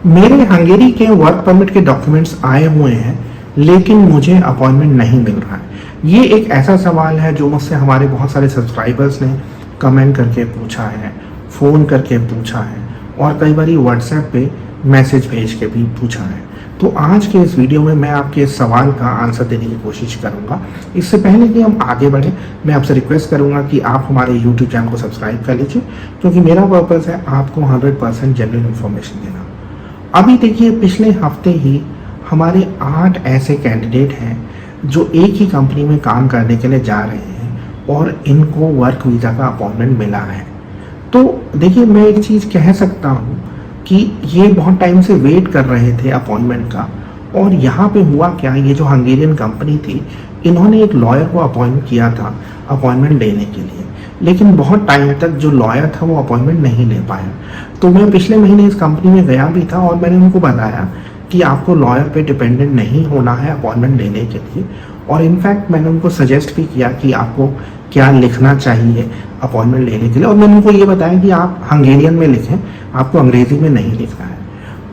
मेरे हंगेरी के work permit के डॉक्यूमेंट्स आए हुए हैं, लेकिन मुझे अपॉइंटमेंट नहीं मिल रहा है। ये एक ऐसा सवाल है जो मुझसे हमारे बहुत सारे सब्सक्राइबर्स ने कमेंट करके पूछा है, फ़ोन करके पूछा है और कई बार व्हाट्सएप पे मैसेज भेज के भी पूछा है। तो आज के इस वीडियो में मैं आपके इस सवाल का आंसर देने की कोशिश करूंगा। इससे पहले कि हम आगे बढ़ें, मैं आपसे रिक्वेस्ट करूंगा कि आप हमारे यूट्यूब चैनल को सब्सक्राइब कर लीजिए, क्योंकि मेरा पर्पज़ है आपको 100% जेन्युइन इन्फॉर्मेशन देना। अभी देखिए, पिछले हफ्ते ही हमारे 8 ऐसे कैंडिडेट हैं जो एक ही कंपनी में काम करने के लिए जा रहे हैं और इनको वर्क वीज़ा का अपॉइंटमेंट मिला है। तो देखिए, मैं एक चीज़ कह सकता हूँ कि ये बहुत टाइम से वेट कर रहे थे अपॉइंटमेंट का। और यहाँ पे हुआ क्या, ये जो हंगेरियन कंपनी थी, इन्होंने एक लॉयर को अपॉइंट किया था अपॉइंटमेंट लेने के लिए, लेकिन बहुत टाइम तक जो लॉयर था वो अपॉइंटमेंट नहीं ले पाया। तो मैं पिछले महीने इस कंपनी में गया भी था और मैंने उनको बताया कि आपको लॉयर पे डिपेंडेंट नहीं होना है अपॉइंटमेंट लेने के लिए। और इनफैक्ट मैंने उनको सजेस्ट भी किया कि आपको क्या लिखना चाहिए अपॉइंटमेंट लेने के लिए, और मैंने उनको ये बताया कि आप हंगेरियन में लिखें, आपको अंग्रेज़ी में नहीं लिखना है।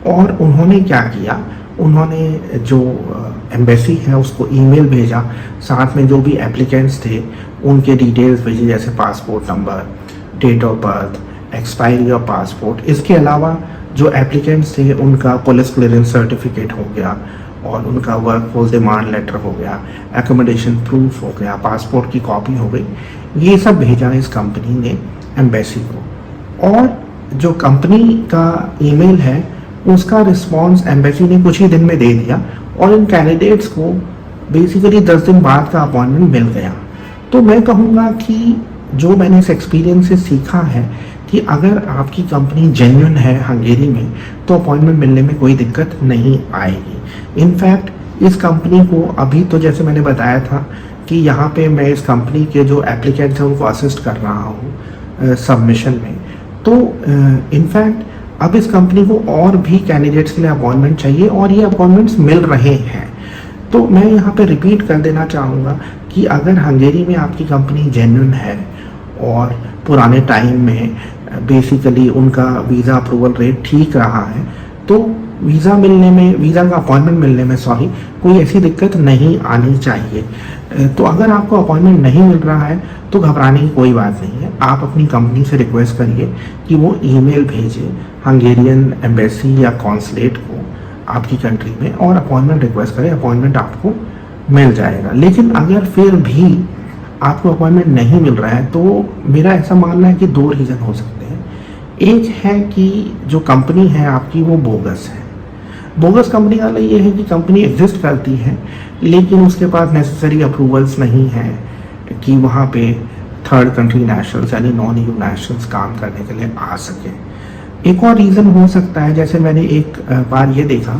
और उन्होंने क्या किया, उन्होंने जो एम्बेसी है उसको ईमेल भेजा, साथ में जो भी एप्लीकेंट्स थे उनके डिटेल्स भेजे, जैसे passport number, date of birth, expiry of passport. इसके अलावा जो एप्लीकेंट्स थे उनका पुलिस क्लियरेंस सर्टिफिकेट हो गया और उनका वर्क फोर्स डिमांड लेटर हो गया, एकोमोडेशन प्रूफ हो गया, पासपोर्ट की कॉपी हो गई। ये सब भेजा इस कंपनी ने एम्बेसी को, और जो कंपनी का ईमेल है उसका रिस्पांस एम्बेसी ने कुछ ही दिन में दे दिया और इन कैंडिडेट्स को बेसिकली 10 दिन बाद का अपॉइंटमेंट मिल गया। तो मैं कहूँगा कि जो मैंने इस एक्सपीरियंस से सीखा है कि अगर आपकी कंपनी जेन्युइन है हंगेरी में, तो अपॉइंटमेंट मिलने में कोई दिक्कत नहीं आएगी। इनफैक्ट इस कंपनी को अभी, तो जैसे मैंने बताया था कि यहाँ पे मैं इस कंपनी के जो एप्लीकेंट्स हैं उनको असिस्ट कर रहा हूँ सबमिशन में, तो इनफैक्ट अब इस कंपनी को और भी कैंडिडेट्स के लिए अपॉइंटमेंट चाहिए और ये अपॉइंटमेंट्स मिल रहे हैं। तो मैं यहाँ पे रिपीट कर देना चाहूँगा कि अगर हंगेरी में आपकी कंपनी जेन्युइन है और पुराने टाइम में बेसिकली उनका वीज़ा अप्रूवल रेट ठीक रहा है, तो वीज़ा का अपॉइंटमेंट मिलने में कोई ऐसी दिक्कत नहीं आनी चाहिए। तो अगर आपको अपॉइंटमेंट नहीं मिल रहा है तो घबराने की कोई बात नहीं है। आप अपनी कंपनी से रिक्वेस्ट करिए कि वो ईमेल भेजे हंगेरियन एम्बेसी या कॉन्सुलेट को आपकी कंट्री में और अपॉइंटमेंट रिक्वेस्ट करें, अपॉइंटमेंट आपको मिल जाएगा। लेकिन अगर फिर भी आपको अपॉइंटमेंट नहीं मिल रहा है तो मेरा ऐसा मानना है कि 2 रीज़न हो सकते हैं। एक है कि जो कंपनी है आपकी वो बोगस है। बोगस कंपनी का ये है कि कंपनी एग्जिस्ट करती है लेकिन उसके पास नेसेसरी अप्रूवल्स नहीं है कि वहाँ पे थर्ड कंट्री नेशनल्स यानी नॉन EU नेशनल्स काम करने के लिए आ सके। एक और रीज़न हो सकता है, जैसे मैंने एक बार ये देखा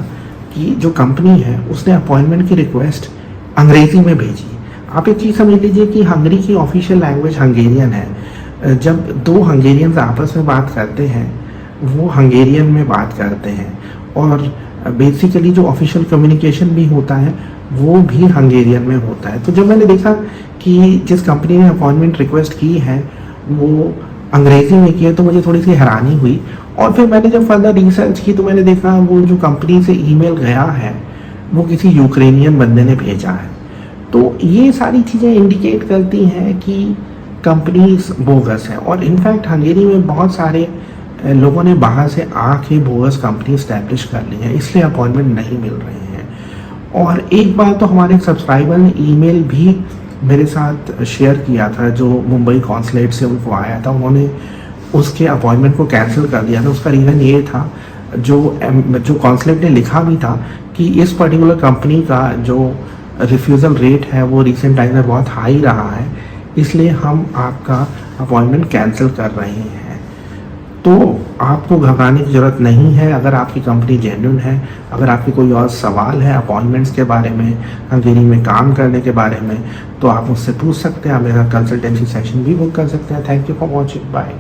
कि जो कंपनी है उसने अपॉइंटमेंट की रिक्वेस्ट अंग्रेज़ी में भेजी। आप एक चीज़ समझ लीजिए कि हंगरी की ऑफिशियल लैंग्वेज हंगेरियन है। जब 2 हंगेरियंस आपस में बात करते हैं वो हंगेरियन में बात करते हैं और बेसिकली जो ऑफिशियल कम्युनिकेशन भी होता है वो भी हंगेरियन में होता है। तो जब मैंने देखा कि जिस कंपनी ने अपॉइंटमेंट रिक्वेस्ट की है वो अंग्रेज़ी में की है, तो मुझे थोड़ी सी हैरानी हुई। और फिर मैंने जब फर्दर रिसर्च की तो मैंने देखा वो जो कंपनी से ईमेल गया है वो किसी यूक्रेनियन बंदे ने भेजा है। तो ये सारी चीज़ें इंडिकेट करती हैं कि कंपनीज बोगस है। और इनफैक्ट हंगेरी में बहुत सारे लोगों ने बाहर से आके बोगस कंपनी इस्टेब्लिश कर ली है, इसलिए अपॉइंटमेंट नहीं मिल रहे हैं। और एक बार तो हमारे सब्सक्राइबर ने ईमेल भी मेरे साथ शेयर किया था जो मुंबई कॉन्सुलेट से उनको आया था, उन्होंने उसके अपॉइंटमेंट को कैंसिल कर दिया था। उसका रीज़न ये था, जो कॉन्सुलेट ने लिखा भी था कि इस पर्टिकुलर कंपनी का जो रिफ्यूज़ल रेट है वो रिसेंट टाइम में बहुत हाई रहा है, इसलिए हम आपका अपॉइंटमेंट कैंसिल कर रहे हैं। तो आपको घबराने की ज़रूरत नहीं है। अगर आपकी कंपनी जेन्युइन है, अगर आपके कोई और सवाल है अपॉइंटमेंट्स के बारे में, हंगेरी में काम करने के बारे में, तो आप मुझसे पूछ सकते हैं। आप मेरा कंसल्टेंसी सेशन भी बुक कर सकते हैं। Thank you for watching, bye.